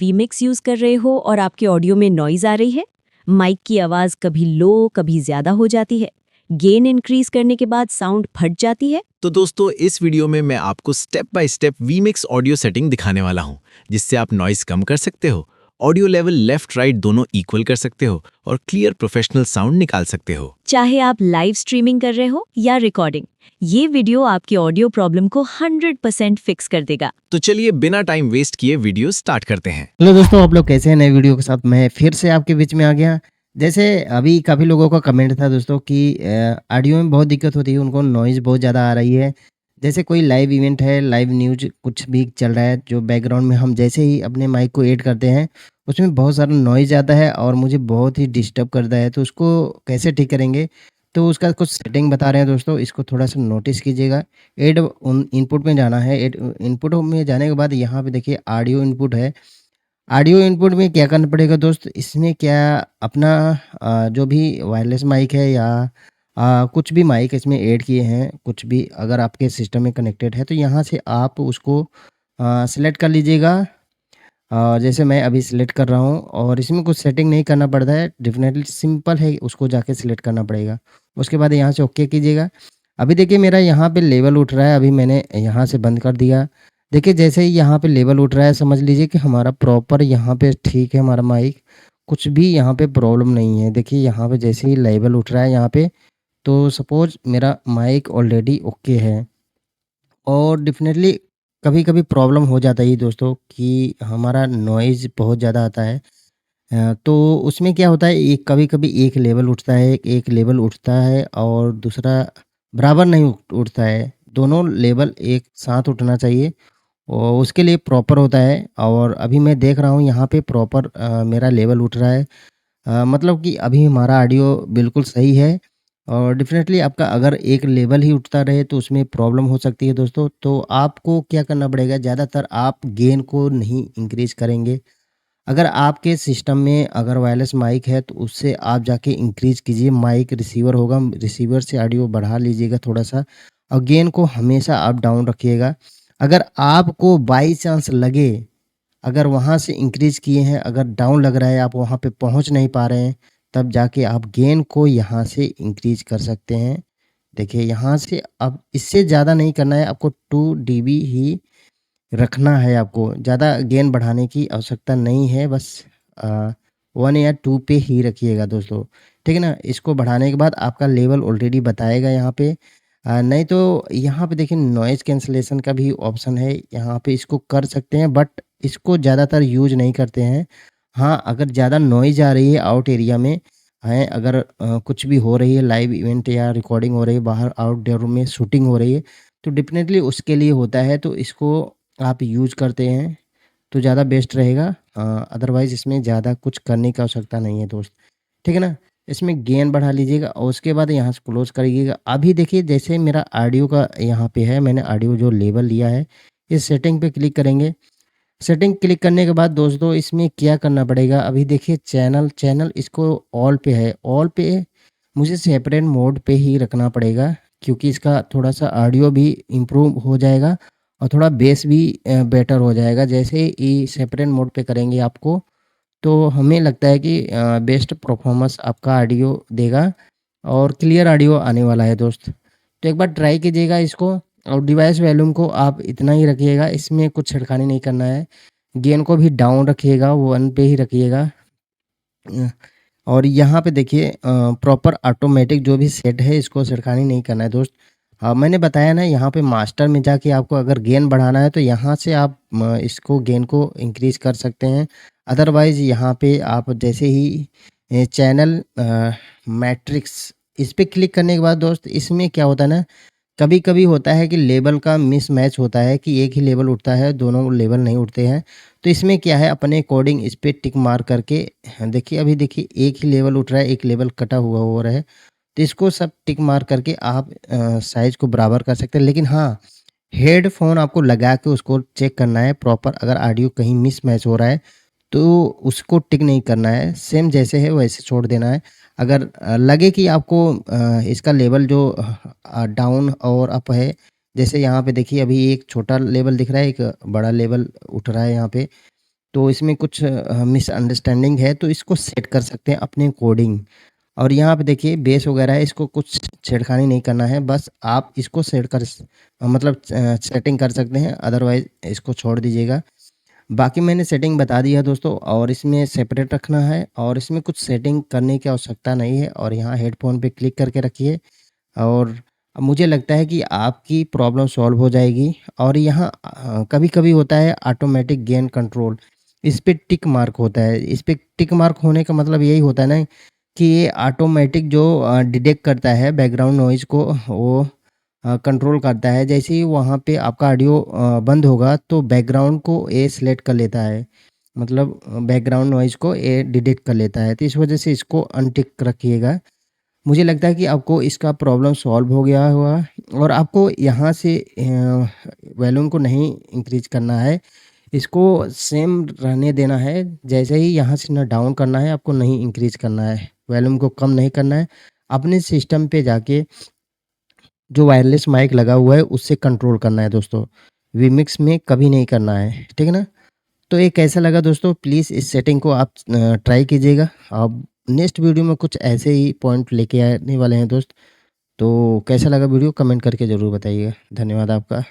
VMix use कर रहे हो और आपके ऑडियो में नॉइज आ रही है, माइक की आवाज कभी लो कभी ज्यादा हो जाती है, गेन इंक्रीज करने के बाद साउंड फट जाती है। तो दोस्तों, इस वीडियो में मैं आपको step by step vMix audio setting दिखाने वाला हूं, जिससे आप नॉइस कम कर सकते हो, ऑडियो लेवल लेफ्ट राइट दोनों इक्वल कर सकते हो और क्लियर प्रोफेशनल साउंड निकाल सकते हो। चाहे आप लाइव स्ट्रीमिंग कर रहे हो या रिकॉर्डिंग, ये वीडियो आपके ऑडियो प्रॉब्लम को 100% फिक्स कर देगा। तो चलिए बिना टाइम वेस्ट किए वीडियो स्टार्ट करते हैं। हेलो दोस्तों, आप लोग कैसे हैं? नए वीडियो के साथ मैं फिर से आपके बीच में आ गया। जैसे अभी काफ़ी लोगों का कमेंट था दोस्तों कि ऑडियो में बहुत दिक्कत होती है, उनको नॉइज़ बहुत ज़्यादा आ रही है। जैसे कोई लाइव इवेंट है, लाइव न्यूज़ कुछ भी चल रहा है, जो बैकग्राउंड में हम जैसे ही अपने माइक को ऐड करते हैं, उसमें बहुत सारा नॉइज़ आता है और मुझे बहुत ही डिस्टर्ब करता है। तो उसको कैसे ठीक करेंगे? तो उसका कुछ सेटिंग बता रहे हैं दोस्तों, इसको थोड़ा-सा नोटिस कीजिएगा। ऐड उन इनपुट में जाना है, ऐड इनपुट में जाने के बाद यहाँ पे देखिए ऑडियो इनपुट है। ऑडियो इनपुट में क्या करना पड़ेगा दोस्त, इसमें क्या अपना जो भी वायरलेस माइक है या कुछ भी माइक इसमें ऐड किए हैं, कुछ भी अगर आपके सिस्टम में कनेक्टेड है, तो यहाँ से आप उसको सेलेक्ट कर लीजिएगा। जैसे मैं अभी सिलेक्ट कर रहा हूँ और इसमें कुछ सेटिंग नहीं करना पड़ता है, डेफिनेटली सिंपल है, उसको जाके सिलेक्ट करना पड़ेगा। उसके बाद यहाँ से ओके कीजिएगा। अभी देखिए मेरा यहाँ पे लेवल उठ रहा है, अभी मैंने यहाँ से बंद कर दिया। देखिए जैसे ही यहाँ पे लेवल उठ रहा है, समझ लीजिए कि हमारा प्रॉपर यहाँ पे ठीक है हमारा माइक, कुछ भी यहाँ पे प्रॉब्लम नहीं है। देखिए यहाँ पे जैसे ही लेवल उठ रहा है यहाँ पे, तो सपोज़ मेरा माइक ऑलरेडी ओके है। और डेफ़िनेटली कभी-कभी प्रॉब्लम हो जाता है ये दोस्तों कि हमारा नॉइज़ बहुत ज़्यादा आता है। तो उसमें क्या होता है, एक कभी-कभी एक लेवल उठता है, एक लेवल उठता है और दूसरा बराबर नहीं उठता है। दोनों लेवल एक साथ उठना चाहिए और उसके लिए प्रॉपर होता है। और अभी मैं देख रहा हूँ यहाँ पे प्रॉपर मेरा लेवल उठ रहा है। मतलब कि अभी हमारा ऑडियो बिल्कुल सही है। और डेफ़िनेटली आपका अगर एक लेवल ही उठता रहे तो उसमें प्रॉब्लम हो सकती है दोस्तों। तो आपको क्या करना पड़ेगा, ज़्यादातर आप गेन को नहीं इंक्रीज़ करेंगे। अगर आपके सिस्टम में अगर वायरलेस माइक है तो उससे आप जाके इंक्रीज़ कीजिए। माइक रिसीवर होगा, रिसीवर से ऑडियो बढ़ा लीजिएगा थोड़ा-सा और गेन को हमेशा आप डाउन रखिएगा। अगर आपको बाई चांस लगे, अगर वहाँ से इंक्रीज़ किए हैं, अगर डाउन लग रहा है, आप वहाँ पे पहुँच नहीं पा रहे हैं, तब जाके आप गेन को यहाँ से इंक्रीज़ कर सकते हैं। देखिए यहाँ से अब इससे ज़्यादा नहीं करना है, आपको 2 डीबी ही रखना है आपको, ज़्यादा गेन बढ़ाने की आवश्यकता नहीं है, बस 1 या 2 पे ही रखिएगा दोस्तों, ठीक है ना? इसको बढ़ाने के बाद आपका लेवल ऑलरेडी बताएगा यहाँ पे। नहीं तो यहाँ पे देखिए नॉइज़ कैंसलेशन का भी ऑप्शन है, यहाँ पे इसको कर सकते हैं बट इसको ज़्यादातर यूज़ नहीं करते हैं। हाँ, अगर ज़्यादा नॉइज़ आ रही है आउट एरिया में है, अगर कुछ भी हो रही है, लाइव इवेंट या रिकॉर्डिंग हो रही है, बाहर आउटडोर में शूटिंग हो रही है, तो डेफ़िनेटली उसके लिए होता है, तो इसको आप यूज़ करते हैं तो ज़्यादा बेस्ट रहेगा। अदरवाइज़ इसमें ज़्यादा कुछ करने की आवश्यकता नहीं है दोस्त, ठीक है ना? इसमें गेन बढ़ा लीजिएगा और उसके बाद यहाँ से क्लोज़ करिएगा। अभी देखिए जैसे मेरा ऑडियो का यहाँ पे है, मैंने ऑडियो जो लेवल लिया है, इस सेटिंग पे क्लिक करेंगे। सेटिंग क्लिक करने के बाद दोस्तों इसमें क्या करना पड़ेगा, अभी देखिए चैनल चैनल इसको ऑल पे है, ऑल पे मुझे सेपरेट मोड पे ही रखना पड़ेगा क्योंकि इसका थोड़ा-सा ऑडियो भी इम्प्रूव हो जाएगा और थोड़ा बेस भी बेटर हो जाएगा। जैसे ही सेपरेट मोड पे करेंगे आपको, तो हमें लगता है कि बेस्ट परफॉर्मेंस आपका ऑडियो देगा और क्लियर ऑडियो आने वाला है दोस्त। तो एक बार ट्राई कीजिएगा इसको और डिवाइस वॉल्यूम को आप इतना ही रखिएगा, इसमें कुछ छेड़खानी नहीं करना है। गेन को भी डाउन रखिएगा, 1 पे ही रखिएगा। अ, और यहाँ पे देखिए प्रॉपर ऑटोमेटिक जो भी सेट है इसको छेड़खानी नहीं करना है दोस्त। मैंने बताया ना यहाँ पे मास्टर में जाके आपको अगर गेन बढ़ाना है तो यहाँ से आप इसको गेन को इंक्रीज़ कर सकते हैं। अदरवाइज़ यहाँ पे आप जैसे ही चैनल मैट्रिक्स इस पे क्लिक करने के बाद दोस्त इसमें क्या होता है ना, कभी-कभी होता है कि लेवल का मिसमैच होता है कि एक ही लेवल उठता है, दोनों लेवल नहीं उठते हैं। तो इसमें क्या है, अपने अकॉर्डिंग इस पे टिक मार करके देखिए अभी देखिए एक ही लेवल उठ रहा है, एक लेवल कटा हुआ हो रहा है। तो इसको सब टिक मार करके आप साइज़ को बराबर कर सकते हैं। लेकिन हाँ, हेडफ़ोन आपको लगा के उसको चेक करना है प्रॉपर, अगर ऑडियो कहीं मिसमैच हो रहा है तो उसको टिक नहीं करना है, सेम जैसे है वैसे छोड़ देना है। अगर लगे कि आपको इसका लेवल जो डाउन और अप है, जैसे यहाँ पे देखिए अभी एक छोटा लेवल दिख रहा है, एक बड़ा लेवल उठ रहा है यहाँ पे। तो इसमें कुछ मिसअंडरस्टैंडिंग है, तो इसको सेट कर सकते हैं अपने अकॉर्डिंग। और यहाँ पे देखिए बेस वगैरह है, इसको कुछ छेड़खानी नहीं करना है, बस आप इसको मतलब सेटिंग कर सकते हैं, अदरवाइज़ इसको छोड़ दीजिएगा। बाकी मैंने सेटिंग बता दी है दोस्तों, और इसमें सेपरेट रखना है, और इसमें कुछ सेटिंग करने की आवश्यकता नहीं है। और यहाँ हेडफ़ोन पे क्लिक करके रखिए, और मुझे लगता है कि आपकी प्रॉब्लम सॉल्व हो जाएगी। और यहाँ कभी-कभी होता है ऑटोमेटिक गेन कंट्रोल, इस पे टिक मार्क होता है। इस पे टिक मार्क होने का मतलब यही होता है ना कि ये ऑटोमेटिक जो डिटेक्ट करता है बैकग्राउंड नॉइज़ को, वो कंट्रोल करता है। जैसे ही वहाँ पे आपका ऑडियो बंद होगा, तो बैकग्राउंड को ये सिलेक्ट कर लेता है, मतलब बैकग्राउंड नॉइज़ को ये डिटेक्ट कर लेता है। तो इस वजह से इसको अनटिक रखिएगा। मुझे लगता है कि आपको इसका प्रॉब्लम सॉल्व हो गया होगा, और आपको यहाँ से वॉल्यूम को नहीं इंक्रीज़ करना है, इसको सेम रहने देना है। जैसे ही यहाँ से ना डाउन करना है, आपको नहीं इंक्रीज़ करना है, वॉल्यूम को कम नहीं करना है। अपने सिस्टम पे जाके जो वायरलेस माइक लगा हुआ है, उससे कंट्रोल करना है दोस्तों, वीमिक्स में कभी नहीं करना है, ठीक है ना? तो ये कैसा लगा दोस्तों, प्लीज़ इस सेटिंग को आप ट्राई कीजिएगा। अब नेक्स्ट वीडियो में कुछ ऐसे ही पॉइंट लेके आने वाले हैं दोस्त। तो कैसा लगा वीडियो, कमेंट करके ज़रूर बताइएगा। धन्यवाद आपका।